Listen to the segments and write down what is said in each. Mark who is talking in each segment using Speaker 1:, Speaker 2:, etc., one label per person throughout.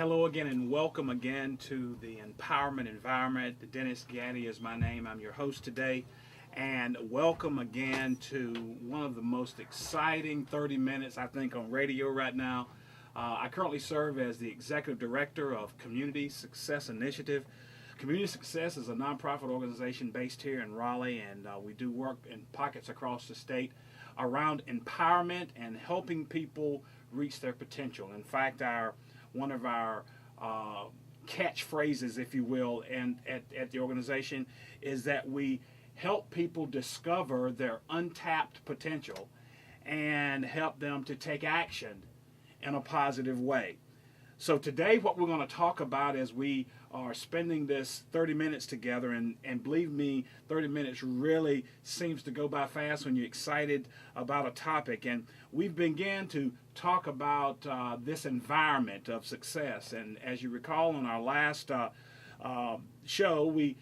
Speaker 1: Hello again and welcome again to the Empowerment Environment. Dennis Gaddy is my name. I'm your host today. And welcome again to one of the most exciting 30 minutes, I think, on radio right now. I currently serve as the Executive Director of Community Success Initiative. Community Success is a nonprofit organization based here in Raleigh, and we do work in pockets across the state around empowerment and helping people reach their potential. In fact, one of our catchphrases, if you will, and at the organization is that we help people discover their untapped potential and help them to take action in a positive way. So today what we're going to talk about as we are spending this 30 minutes together, and believe me, 30 minutes really seems to go by fast when you're excited about a topic. And we've began to talk about this environment of success. And as you recall on our last show, we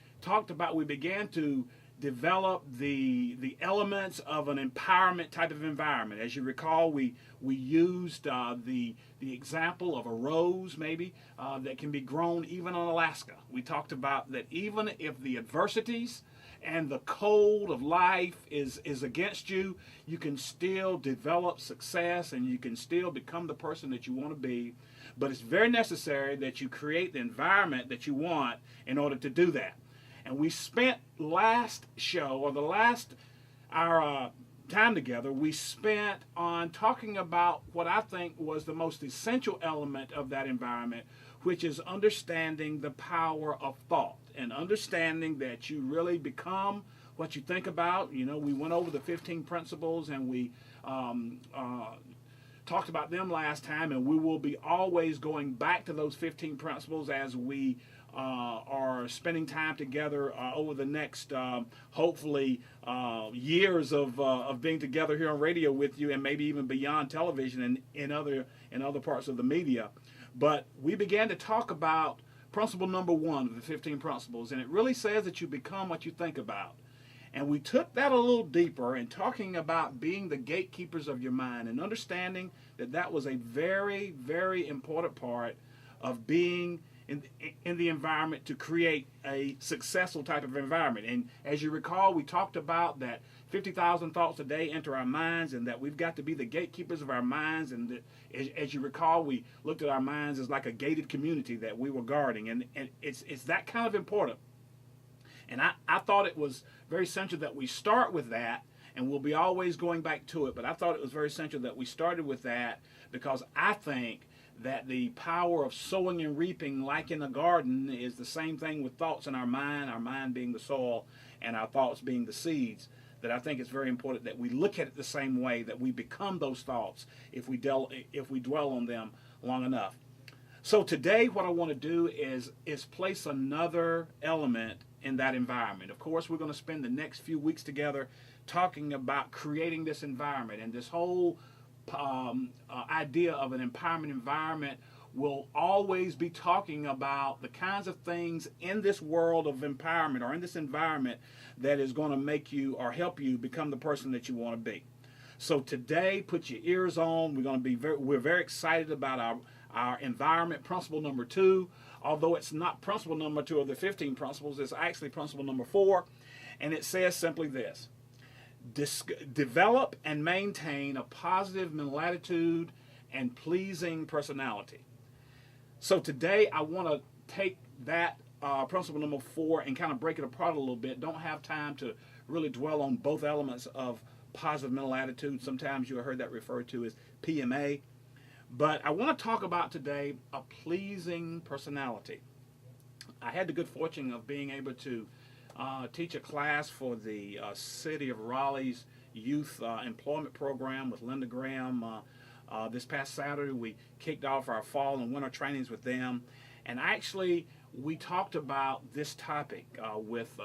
Speaker 1: began to develop the elements of an empowerment type of environment. As you recall, we used the example of a rose maybe that can be grown even in Alaska. We talked about that even if the adversities and the cold of life is against you, you can still develop success and you can still become the person that you want to be. But it's very necessary that you create the environment that you want in order to do that. And we spent our time together, we spent on talking about what I think was the most essential element of that environment, which is understanding the power of thought and understanding that you really become what you think about. You know, we went over the 15 principles and we talked about them last time, and we will be always going back to those 15 principles as we are spending time together over the next, hopefully, years of being together here on radio with you, and maybe even beyond television and in other parts of the media. But we began to talk about principle number 1 of the 15 principles, and it really says that you become what you think about. And we took that a little deeper in talking about being the gatekeepers of your mind and understanding that that was a very, very important part of being in the environment to create a successful type of environment. And as you recall, we talked about that 50,000 thoughts a day enter our minds, and that we've got to be the gatekeepers of our minds. And that, as you recall, we looked at our minds as like a gated community that we were guarding, and it's that kind of important. And I thought it was very essential that we start with that, and we'll be always going back to it, but I thought it was very essential that we started with that because I think that the power of sowing and reaping, like in a garden, is the same thing with thoughts in our mind being the soil and our thoughts being the seeds. That I think it's very important that we look at it the same way, that we become those thoughts if we dwell on them long enough. So today what I want to do is place another element in that environment. Of course, we're going to spend the next few weeks together talking about creating this environment, and this whole idea of an empowerment environment will always be talking about the kinds of things in this world of empowerment or in this environment that is going to make you or help you become the person that you want to be. So today, put your ears on. We're very excited about our environment principle number 2. Although it's not principle number 2 of the 15 principles, it's actually principle number 4, and it says simply this: develop and maintain a positive mental attitude and pleasing personality. So today I want to take that principle number 4 and kind of break it apart a little bit. Don't have time to really dwell on both elements of positive mental attitude. Sometimes you have heard that referred to as PMA. But I want to talk about today a pleasing personality. I had the good fortune of being able to teach a class for the City of Raleigh's Youth Employment Program with Linda Graham. This past Saturday, we kicked off our fall and winter trainings with them. And actually, we talked about this topic with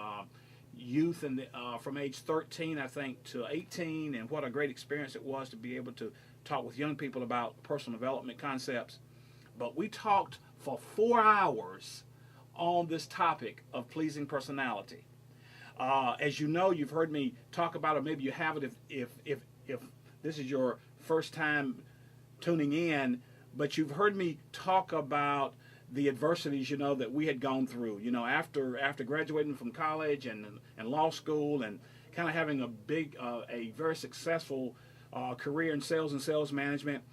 Speaker 1: youth from age 13, I think, to 18, and what a great experience it was to be able to talk with young people about personal development concepts. But we talked for 4 hours on this topic of pleasing personality. As you know, you've heard me talk about it, maybe you haven't if this is your first time tuning in. but you've heard me talk about the adversities, that we had gone through, after graduating from college and law school, and kind of having a very successful career in sales and sales management.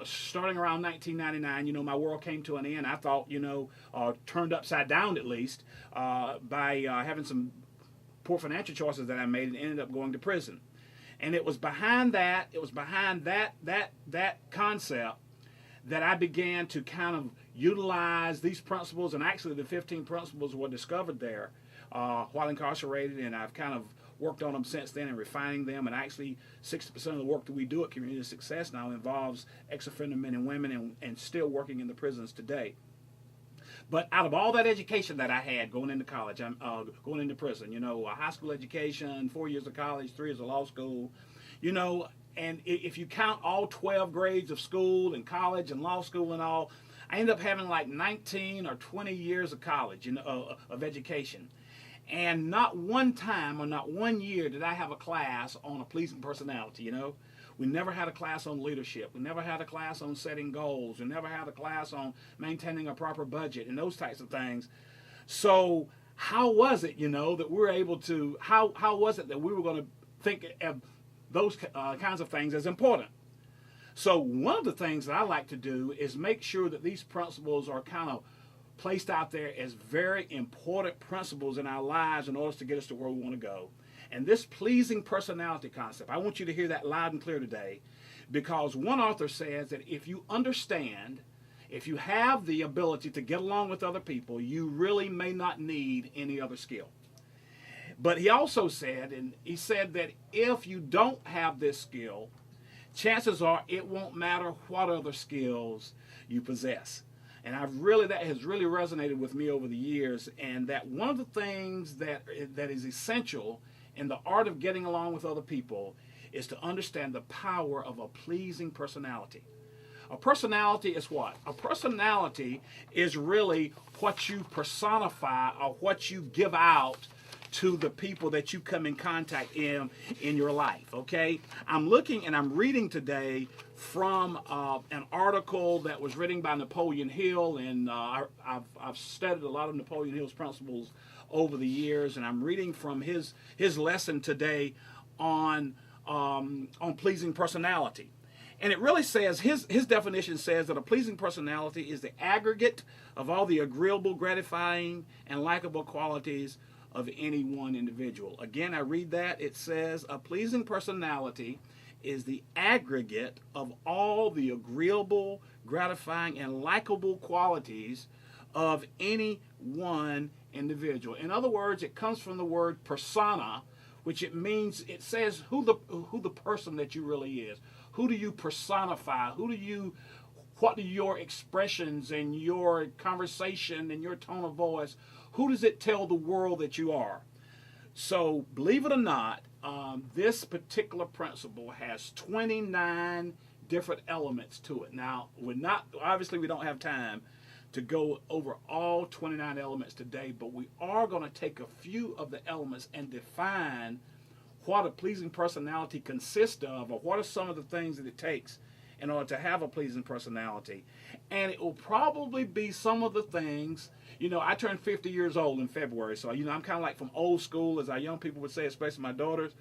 Speaker 1: Starting around 1999, my world came to an end. I thought, turned upside down at least, by having some poor financial choices that I made, and ended up going to prison. And it was behind that concept that I began to kind of utilize these principles, and actually the 15 principles were discovered there while incarcerated, and I've kind of worked on them since then and refining them. And actually 60% of the work that we do at Community Success now involves ex-offender men and women, and still working in the prisons today. But out of all that education that I had going into college, I'm going into prison, a high school education, 4 years of college, 3 years of law school, and if you count all 12 grades of school and college and law school and all, I ended up having like 19 or 20 years of college, of education. And not one time or not 1 year did I have a class on a pleasing personality, We never had a class on leadership. We never had a class on setting goals. We never had a class on maintaining a proper budget and those types of things. So how was it, that we were able to, how was it that we were going to think of those kinds of things as important? So one of the things that I like to do is make sure that these principles are kind of placed out there as very important principles in our lives in order to get us to where we want to go. And this pleasing personality concept, I want you to hear that loud and clear today, because one author says that if you understand, if you have the ability to get along with other people, you really may not need any other skill. But he also said, that if you don't have this skill, chances are it won't matter what other skills you possess. And that has really resonated with me over the years, and that one of the things that is essential in the art of getting along with other people is to understand the power of a pleasing personality. A personality is what? A personality is really what you personify or what you give out to the people that you come in contact in your life, okay? I'm looking and I'm reading today from an article that was written by Napoleon Hill, and I've studied a lot of Napoleon Hill's principles over the years, and I'm reading from his lesson today on pleasing personality. And it really says, his definition says that a pleasing personality is the aggregate of all the agreeable, gratifying, and likable qualities of any one individual. Again, I read that. It says a pleasing personality is the aggregate of all the agreeable, gratifying, and likable qualities of any one individual. In other words, it comes from the word persona, which it says who the person that you really is. Who do you personify? What do your expressions and your conversation and your tone of voice, who does it tell the world that you are? So, believe it or not, this particular principle has 29 different elements to it. Now, obviously we don't have time to go over all 29 elements today, but we are going to take a few of the elements and define what a pleasing personality consists of, or what are some of the things that it takes in order to have a pleasing personality. And it will probably be some of the things, I turned 50 years old in February, so, I'm kind of like from old school, as our young people would say, especially my daughters.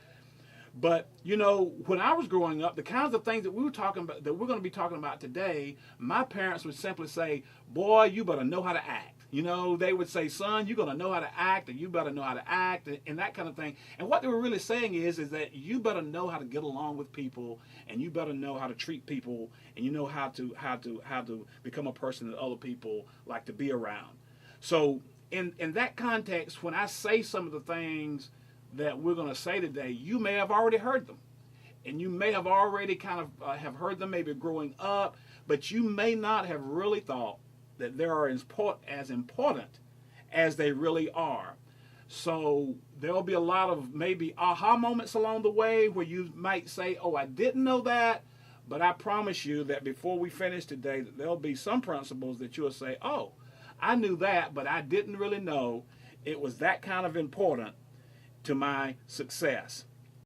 Speaker 1: But, when I was growing up, the kinds of things that we're going to be talking about today, my parents would simply say, boy, you better know how to act. They would say, son, you're going to know how to act, and you better know how to act, and that kind of thing. And what they were really saying is that you better know how to get along with people, and you better know how to treat people, and you know how to become a person that other people like to be around. So in that context, when I say some of the things that we're going to say today, you may have already heard them. And you may have already kind of have heard them maybe growing up, but you may not have really thought that they are as important as they really are. So there'll be a lot of maybe aha moments along the way where you might say, oh, I didn't know that. But I promise you that before we finish today, that there'll be some principles that you'll say, oh, I knew that, but I didn't really know it was that kind of important to my success.